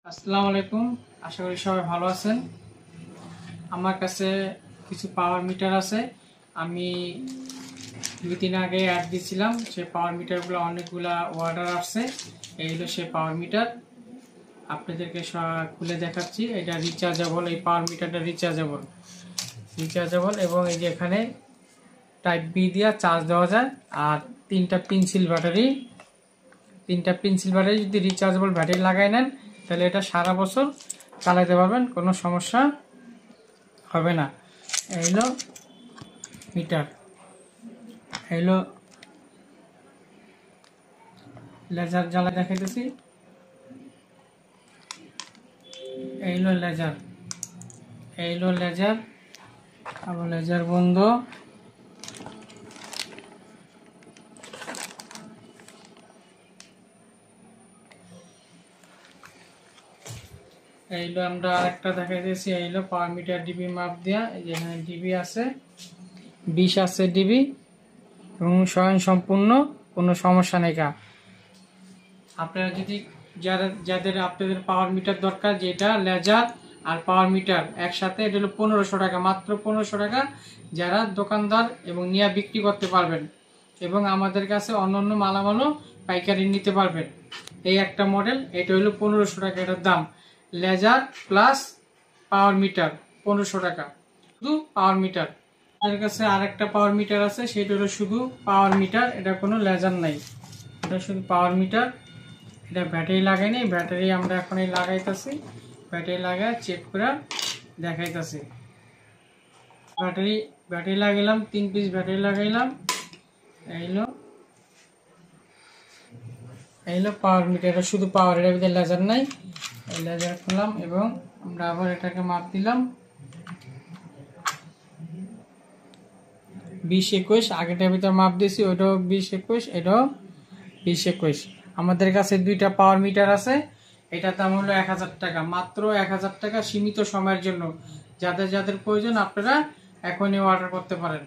আসসালামু আলাইকুম। আশা করি সবাই ভালো আছেন। আমার কাছে কিছু পাওয়ার মিটার আছে। আমি 2-3 আগে অ্যাড দিয়েছিলাম। সেই পাওয়ার মিটারগুলো অনেকগুলা অর্ডার আসছে। এই হলো সেই পাওয়ার মিটার। আপনাদেরকে খুলে দেখাচ্ছি। এটা রিচার্জেবল। এই পাওয়ার মিটারটা রিচার্জেবল এবং এই যে এখানে টাইপ বি দিয়ে চার্জ দেওয়া যায়। আর তিনটা পেন্সিল ব্যাটারি যদি রিচার্জেবল ব্যাটারি লাগাই নেন তাহলে এটা সারা বছর চালাতে পারবেন, কোনো সমস্যা হবে না। এই হলো মিটার, এই হলো লেজার জ্বালা দেখাইতেছি। এই হলো লেজার, আবার লেজার বন্ধ। এইগুলো আমরা আরেকটা দেখাইতেছি। এইগুলো পাওয়ার মিটার ডিবি মাপ দেওয়া। এই যে এখানে ডিবি আছে, 20 আছে ডিবি এবং স্বয়ং সম্পূর্ণ, কোনো সমস্যা নেই। আপনারা যদি যাদের আপনাদের পাওয়ার মিটার দরকার, যেটা লেজার আর পাওয়ার মিটার একসাথে, এটা হলো 1500 টাকা, মাত্র 1500 টাকা। যারা দোকানদার এবং নিয়ে বিক্রি করতে পারবেন এবং আমাদের কাছে অন্যান্য মালামালও পাইকারি নিতে পারবেন। এই একটা মডেল, এটা হলো 1500 টাকা এটার দাম। লেজার প্লাস পাওয়ার মিটার 1500 টাকা, শুধু পাওয়ার মিটার। আমাদের কাছে আরেকটা পাওয়ার মিটার আছে, সেটা হলো শুধু পাওয়ার মিটার, এটা কোনো লেজার নাই, এটা শুধু পাওয়ার মিটার। এটা ব্যাটারি লাগাইনি, ব্যাটারি আমরা এখন লাগাইতেছি। ব্যাটারি লাগাই চেক করে দেখাইতেছি। ব্যাটারি লাগাইলাম, 3 পিস ব্যাটারি লাগাইলাম। এইলো পাওয়ার মিটার, এটা শুধু পাওয়ার, এর ভিতরে লেজার নাই। এই লেজার খুললাম এবং আমরা আবার এটাকে মাপ দিলাম 20-21। আগেটার ভিতরে মাপ দিয়েছি, ওইটাও 20-21, এটাও 20-21। আমাদের কাছে দুইটা পাওয়ার মিটার আছে। এটার দাম হলো 1000 টাকা, মাত্র 1000 টাকা, সীমিত সময়ের জন্য। যাদের প্রয়োজন আপনারা এখনই অর্ডার করতে পারেন।